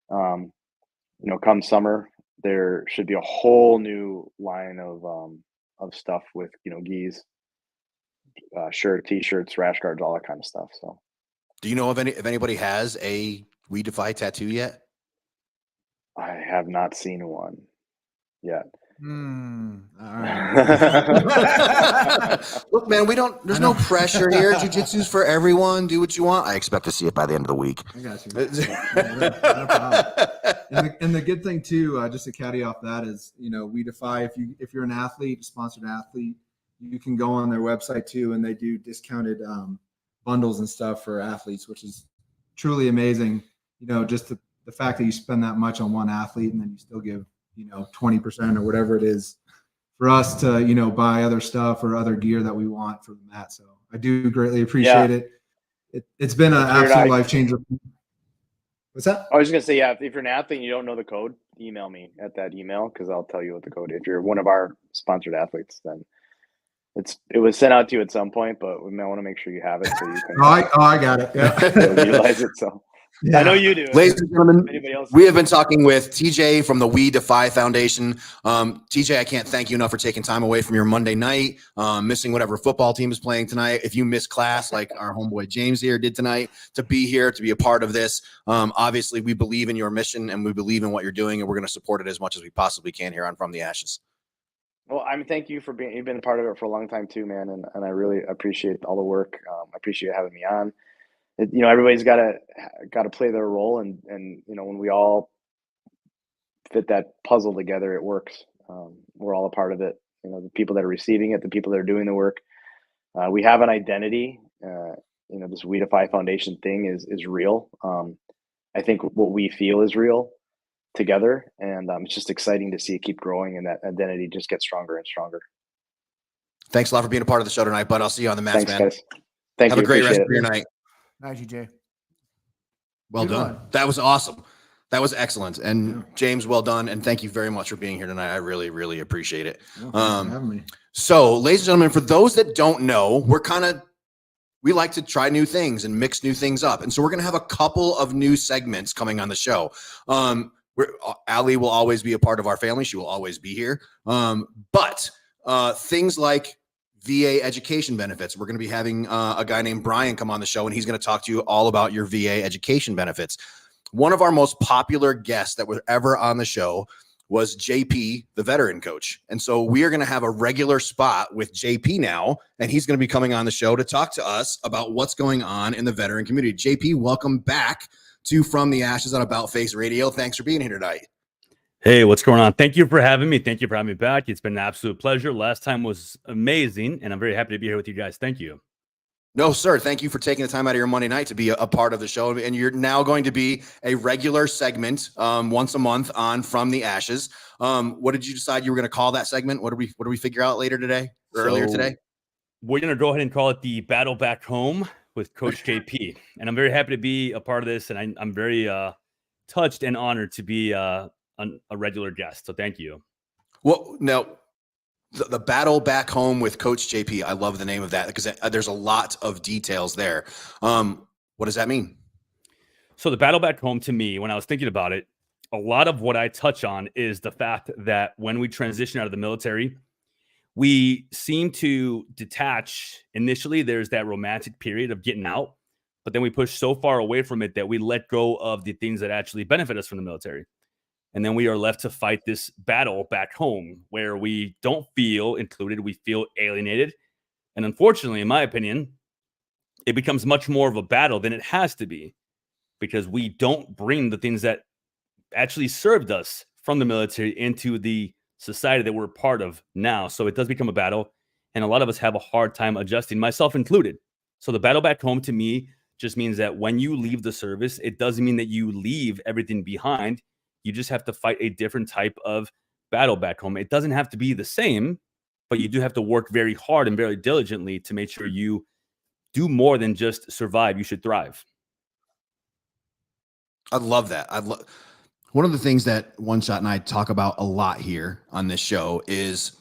come summer there should be a whole new line of stuff with gis, shirt, t-shirts, rash guards, all that kind of stuff. So, do you know if anybody has a We Defy tattoo yet? I have not seen one yet. All right. Look, man, there's no pressure here. Jiu-jitsu's for everyone. Do what you want. I expect to see it by the end of the week. I got you. No problem. And the good thing too, just to caddy off that is, We Defy. If you're an athlete, a sponsored athlete, you can go on their website too, and they do discounted bundles and stuff for athletes, which is truly amazing. Just the fact that you spend that much on one athlete and then you still give 20% or whatever it is for us to buy other stuff or other gear that we want for the mat. So I do greatly appreciate it. It's been an absolute life changer. What's that? I was just gonna say, if you're an athlete and you don't know the code, email me at that email because I'll tell you what the code is. If you're one of our sponsored athletes, then it was sent out to you at some point, but we might want to make sure you have it so you can. I got it. Yeah. Utilize it. So. Yeah. I know you do. Ladies and gentlemen, we have been talking with TJ from the We Defy Foundation. TJ, I can't thank you enough for taking time away from your Monday night, missing whatever football team is playing tonight. If you miss class like our homeboy James here did tonight, to be here, to be a part of this. Obviously, we believe in your mission and we believe in what you're doing, and we're going to support it as much as we possibly can here on From the Ashes. Well, thank you for you've been a part of it for a long time too, man. And I really appreciate all the work. I appreciate you having me on. Everybody's got to play their role, and when we all fit that puzzle together, it works. We're all a part of it. The people that are receiving it, the people that are doing the work. We have an identity. This We Defy Foundation thing is real. I think what we feel is real together, and it's just exciting to see it keep growing, and that identity just gets stronger and stronger. Thanks a lot for being a part of the show tonight, bud. I'll see you on the mats, man. Guys. Thank you. Have a great rest of your night. Nice, TJ. Well done. That was awesome. That was excellent. And James, well done. And thank you very much for being here tonight. I really, really appreciate it. Thanks for having me. So, ladies and gentlemen, for those that don't know, we like to try new things and mix new things up. And so we're going to have a couple of new segments coming on the show. Allie will always be a part of our family. She will always be here. But things like VA education benefits. We're going to be having a guy named Brian come on the show, and he's going to talk to you all about your VA education benefits. One of our most popular guests that was ever on the show was JP, the veteran coach. And so we are going to have a regular spot with JP now, and he's going to be coming on the show to talk to us about what's going on in the veteran community. JP, welcome back to From the Ashes on About Face Radio. Thanks for being here tonight. Hey, what's going on? Thank you for having me. Thank you for having me back. It's been an absolute pleasure. Last time was amazing, and I'm very happy to be here with you guys. Thank you. No, sir. Thank you for taking the time out of your Monday night to be a part of the show. And you're now going to be a regular segment once a month on From the Ashes. What did you decide you were going to call that segment? What did we figure out later today or earlier today? We're going to go ahead and call it the Battle Back Home with Coach JP. And I'm very happy to be a part of this. And I'm very touched and honored to be a regular guest. So thank you. Well, now the Battle Back Home with Coach JP. I love the name of that because there's a lot of details there. What does that mean? So the Battle Back Home, to me, when I was thinking about it, a lot of what I touch on is the fact that when we transition out of the military, we seem to detach. Initially, there's that romantic period of getting out, but then we push so far away from it that we let go of the things that actually benefit us from the military. And then we are left to fight this battle back home where we don't feel included. We feel alienated. And unfortunately, in my opinion, it becomes much more of a battle than it has to be because we don't bring the things that actually served us from the military into the society that we're a part of now. So it does become a battle. And a lot of us have a hard time adjusting, myself included. So the battle back home to me just means that when you leave the service, it doesn't mean that you leave everything behind. You just have to fight a different type of battle back home. It doesn't have to be the same, but you do have to work very hard and very diligently to make sure you do more than just survive. You should thrive. I love that. One of the things that One Shot and I talk about a lot here on this show is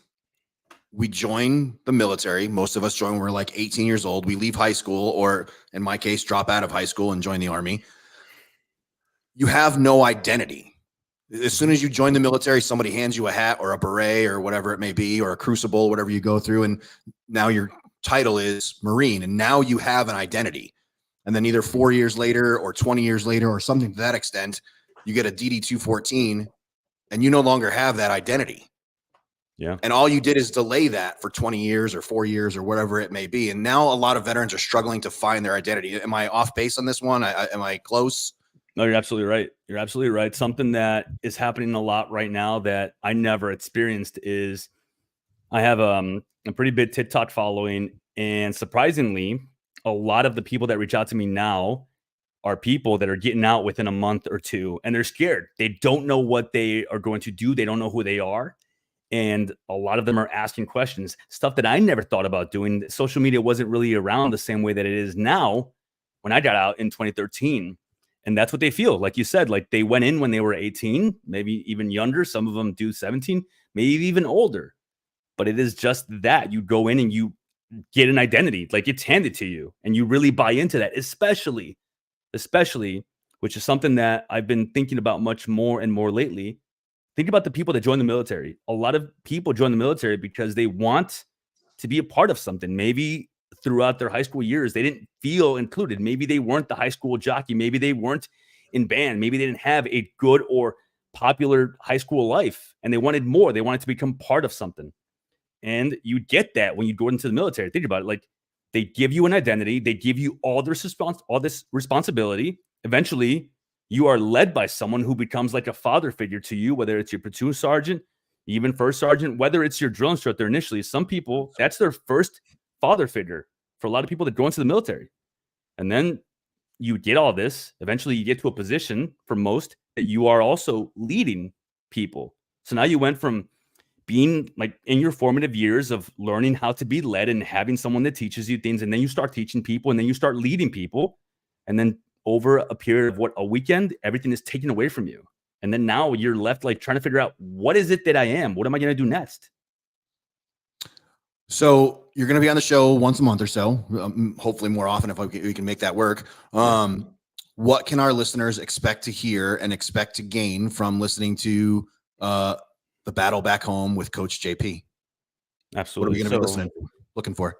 we join the military. Most of us join when we're like 18 years old. We leave high school, or in my case, drop out of high school and join the Army. You have no identity. As soon as you join the military, somebody hands you a hat or a beret or whatever it may be, or a crucible, whatever you go through. And now your title is Marine. And now you have an identity. And then either 4 years later or 20 years later or something to that extent, you get a DD-214 and you no longer have that identity. Yeah. And all you did is delay that for 20 years or 4 years or whatever it may be. And now a lot of veterans are struggling to find their identity. Am I off base on this one? Am I close? No, you're absolutely right. You're absolutely right. Something that is happening a lot right now that I never experienced is I have a pretty big TikTok following. And surprisingly, a lot of the people that reach out to me now are people that are getting out within a month or two, and they're scared. They don't know what they are going to do. They don't know who they are. And a lot of them are asking questions, stuff that I never thought about doing. Social media wasn't really around the same way that it is now when I got out in 2013. And that's what they feel. Like you said, like they went in when they were 18, maybe even younger. Some of them do 17, maybe even older. But it is just that you go in and you get an identity, like it's handed to you, and you really buy into that, especially, which is something that I've been thinking about much more and more lately. Think about the people that join the military. A lot of people join the military because they want to be a part of something. Maybe throughout their high school years, they didn't feel included. Maybe they weren't the high school jockey. Maybe they weren't in band. Maybe they didn't have a good or popular high school life, and they wanted more. They wanted to become part of something. And you get that when you go into the military. Think about it. Like they give you an identity. They give you all this responsibility. Eventually, you are led by someone who becomes like a father figure to you, whether it's your platoon sergeant, even first sergeant, whether it's your drill instructor initially. Some people, that's their first father figure for a lot of people that go into the military. And then you get all this. Eventually, you get to a position for most that you are also leading people. So now you went from being like in your formative years of learning how to be led and having someone that teaches you things, and then you start teaching people, and then you start leading people, and then over a period of a weekend, everything is taken away from you. And then now you're left like trying to figure out, what is it that I am? What am I going to do next? So you're going to be on the show once a month or so, hopefully more often if we can make that work. What can our listeners expect to hear and expect to gain from listening to the Battle Back Home with Coach JP? Absolutely. What are we going to be looking for?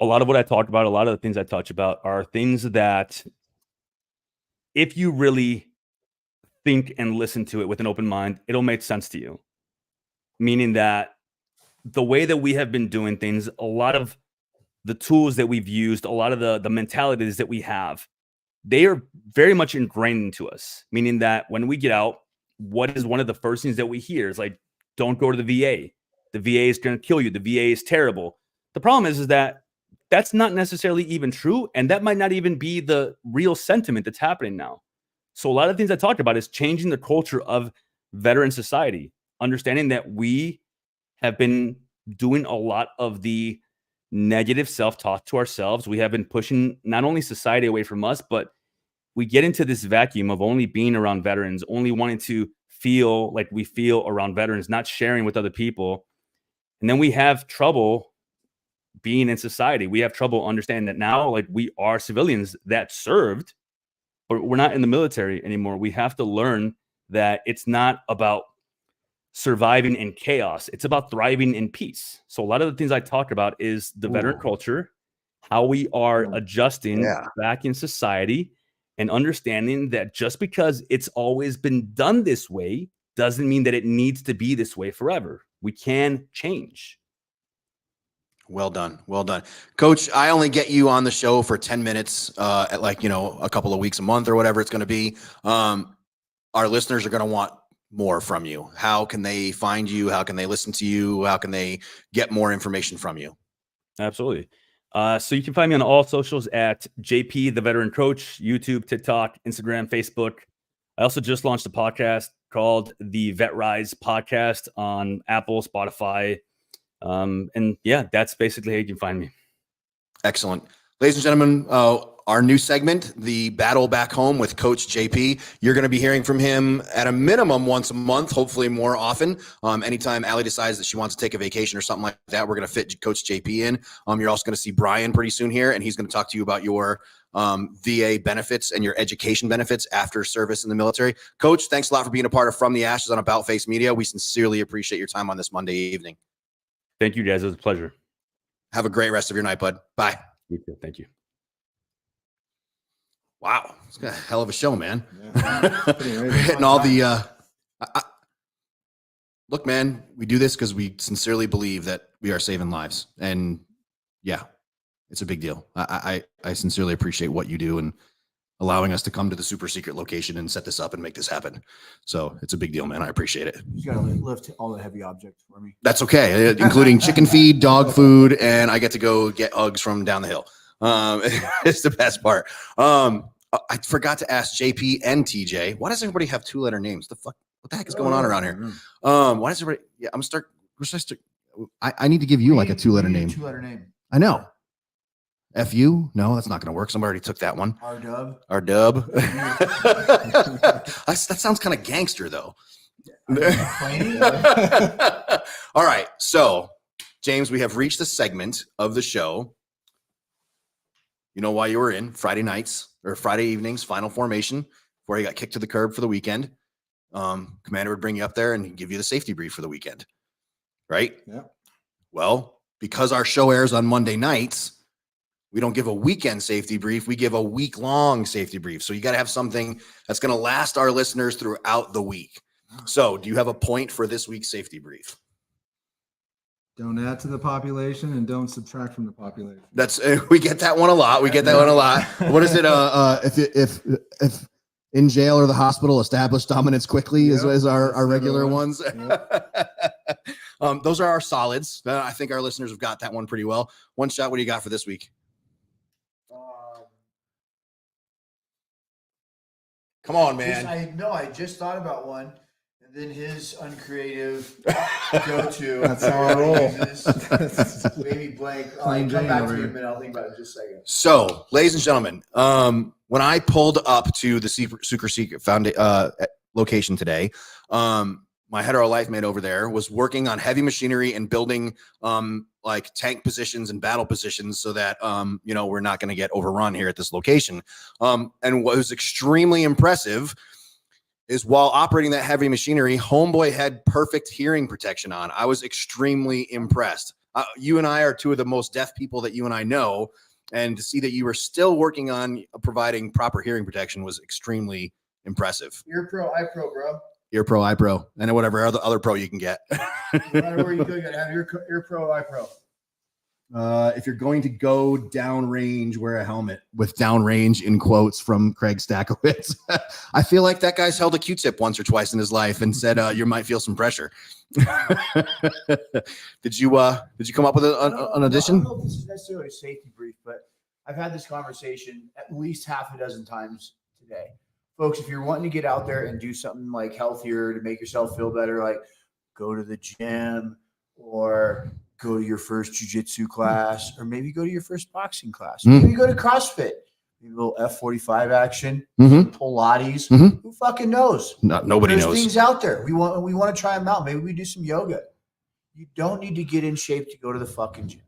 A lot of what I talk about, a lot of the things I touch about are things that if you really think and listen to it with an open mind, it'll make sense to you. Meaning that the way that we have been doing things, a lot of the tools that we've used, a lot of the mentalities that we have, they are very much ingrained into us. Meaning that when we get out, what is one of the first things that we hear is like, don't go to the VA. The VA is going to kill you. The VA is terrible. The problem is that that's not necessarily even true. And that might not even be the real sentiment that's happening now. So a lot of things I talked about is changing the culture of veteran society, understanding that we have been doing a lot of the negative self-talk to ourselves. We have been pushing not only society away from us, but we get into this vacuum of only being around veterans, only wanting to feel like we feel around veterans, not sharing with other people. And then we have trouble being in society. We have trouble understanding that now, like we are civilians that served, but we're not in the military anymore. We have to learn that it's not about surviving in chaos. It's about thriving in peace. So a lot of the things I talk about is the veteran culture, how we are adjusting back in society, and understanding that just because it's always been done this way doesn't mean that it needs to be this way forever. We can change. Well done. Well done. Coach, I only get you on the show for 10 minutes at a couple of weeks a month or whatever it's going to be. Our listeners are going to want more from you. How can they find you? How can they listen to you? How can they get more information from you? Absolutely. So you can find me on all socials at JP, the Veteran Coach, YouTube, TikTok, Instagram, Facebook. I also just launched a podcast called the Vet Rise Podcast on Apple, Spotify. And yeah, that's basically how you can find me. Excellent. Ladies and gentlemen, our new segment, the Battle Back Home with Coach JP. You're going to be hearing from him at a minimum once a month, hopefully more often. Anytime Allie decides that she wants to take a vacation or something like that, we're going to fit Coach JP in. You're also going to see Brian pretty soon here, and he's going to talk to you about your VA benefits and your education benefits after service in the military. Coach, thanks a lot for being a part of From the Ashes on About Face Media. We sincerely appreciate your time on this Monday evening. Thank you, guys. It was a pleasure. Have a great rest of your night, bud. Bye. You too. Thank you. Wow. It's a hell of a show, man. Yeah. We're hitting all the look, man, we do this because we sincerely believe that we are saving lives. And yeah, it's a big deal. I sincerely appreciate what you do and allowing us to come to the super secret location and set this up and make this happen. So it's a big deal, man. I appreciate it. You got to lift all the heavy objects for me. That's okay, including chicken feed, dog food, and I get to go get Uggs from down the hill. It's the best part. I forgot to ask JP and TJ, why does everybody have 2-letter names? What the heck is going on around here? Why does everybody? Yeah, I'm start. I need to give you like a 2-letter name. 2-letter name. I know. FU? No, that's not going to work. Somebody already took that one. R-dub. R-dub. That sounds kind of gangster, though. All right. So, James, we have reached the segment of the show. You know why you were in Friday nights or Friday evenings, final formation, before you got kicked to the curb for the weekend. Commander would bring you up there and give you the safety brief for the weekend. Right? Yeah. Well, because our show airs on Monday nights, we don't give a weekend safety brief. We give a week-long safety brief. So you got to have something that's going to last our listeners throughout the week. So do you have a point for this week's safety brief? Don't add to the population and don't subtract from the population. That's we get that one a lot. We get that one a lot. What is it? If in jail or the hospital, establish dominance quickly is our regular ones. Those are our solids. I think our listeners have got that one pretty well. One shot. What do you got for this week? Come on, man. I just thought about one, and then his uncreative go-to. That's how I roll. Maybe blank. I'll come back to you in a minute. I'll think about it in just a second. So, ladies and gentlemen, when I pulled up to the Super Secret location today, my hetero life mate over there was working on heavy machinery and building like tank positions and battle positions so that we're not going to get overrun here at this location. And what was extremely impressive is while operating that heavy machinery, homeboy had perfect hearing protection on. I was extremely impressed. You and I are two of the most deaf people that you and I know, and to see that you were still working on providing proper hearing protection was extremely impressive. You're pro, I pro, bro. Ear Pro, Eye Pro, and whatever other pro you can get. No matter where you go, you gotta have ear pro, eye pro. If you're going to go downrange, wear a helmet with downrange in quotes from Craig Stackowitz. I feel like that guy's held a Q-tip once or twice in his life and said, you might feel some pressure. Did you come up with an addition? I don't know if this is necessarily a safety brief, but I've had this conversation at least half a dozen times today. Folks, if you're wanting to get out there and do something like healthier to make yourself feel better, like go to the gym or go to your first jiu-jitsu class, or maybe go to your first boxing class, maybe go to CrossFit, maybe a little F45 action, Pilates. Who fucking knows? Nobody knows. There's things out there. We want to try them out. Maybe we do some yoga. You don't need to get in shape to go to the fucking gym.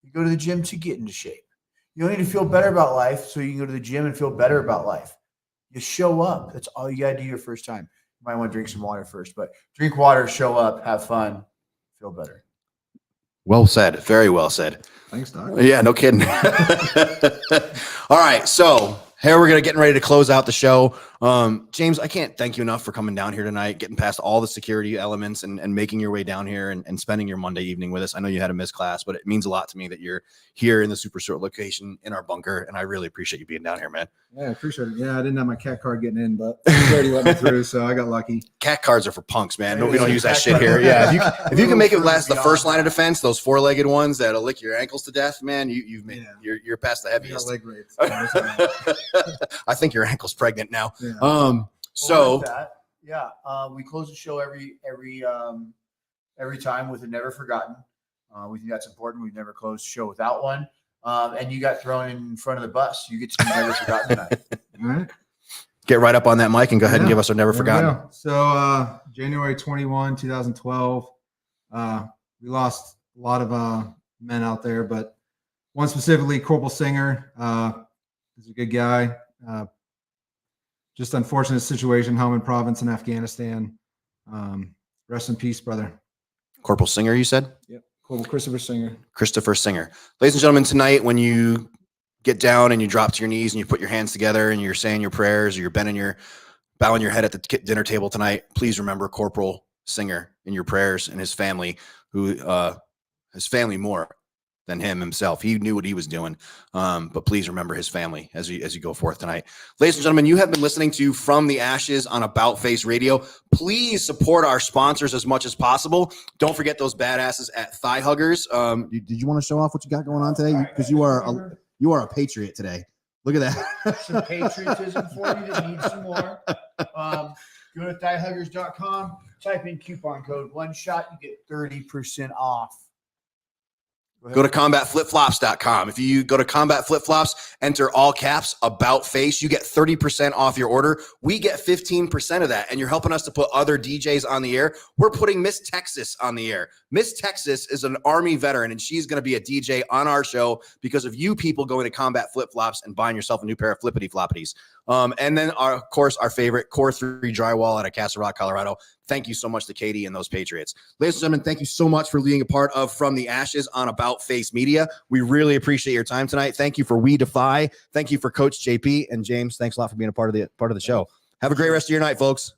You go to the gym to get into shape. You don't need to feel better about life so you can go to the gym and feel better about life. You show up. That's all you got to do your first time. You might want to drink some water first, but drink water, show up, have fun, feel better. Well said. Very well said. Thanks, Doc. Yeah, no kidding. All right. So here we're getting ready to close out the show. James, I can't thank you enough for coming down here tonight, getting past all the security elements and making your way down here and spending your Monday evening with us. I know you had a missed class, but it means a lot to me that you're here in the Super Short location in our bunker. And I really appreciate you being down here, man. Yeah, I appreciate it. Yeah, I didn't have my cat card getting in, but he already let me through, so I got lucky. Cat cards are for punks, man. No, we don't use that shit here. Yeah, if you can make it last the first line of defense, those four-legged ones that'll lick your ankles to death, man, you've made you're past the heaviest. Leg rates. I think your ankle's pregnant now. Yeah. We close the show every time with a never forgotten. We think that's important. We've never closed the show without one. And you got thrown in front of the bus. You get to be never forgotten tonight. All right. Get right up on that mic and go ahead and give us our never forgotten. So January 21, 2012, we lost a lot of men out there, but one specifically, Corporal Singer, is a good guy. Just unfortunate situation, home in province in Afghanistan. Rest in peace, brother. Corporal Singer, you said? Yep. Corporal Christopher Singer. Christopher Singer. Ladies and gentlemen, tonight when you get down and you drop to your knees and you put your hands together and you're saying your prayers or you're bowing your head at the dinner table tonight, please remember Corporal Singer in your prayers, and his family, who his family more than himself. He knew what he was doing. But please remember his family as you go forth tonight. Ladies and gentlemen, you have been listening to From the Ashes on About Face Radio. Please support our sponsors as much as possible. Don't forget those badasses at Thigh Huggers. Did you want to show off what you got going on today? Because you are a patriot today. Look at that. Some patriotism for you that needs some more. Go to thighhuggers.com, type in coupon code OneShot, you get 30% off. Go to combatflipflops.com. If you go to Combat Flip-Flops, enter all caps About Face, you get 30% off your order. We get 15% of that, and you're helping us to put other DJs on the air. We're putting Miss Texas on the air. Miss Texas is an Army veteran, and she's going to be a DJ on our show because of you people going to Combat Flip-Flops and buying yourself a new pair of flippity-floppities. And then, of course, our favorite Core 3 drywall out of Castle Rock, Colorado. Thank you so much to Katie and those Patriots. Ladies and gentlemen, thank you so much for being a part of From the Ashes on About Face Media. We really appreciate your time tonight. Thank you for We Defy. Thank you for Coach JP and James. Thanks a lot for being a part of the show. Have a great rest of your night, folks.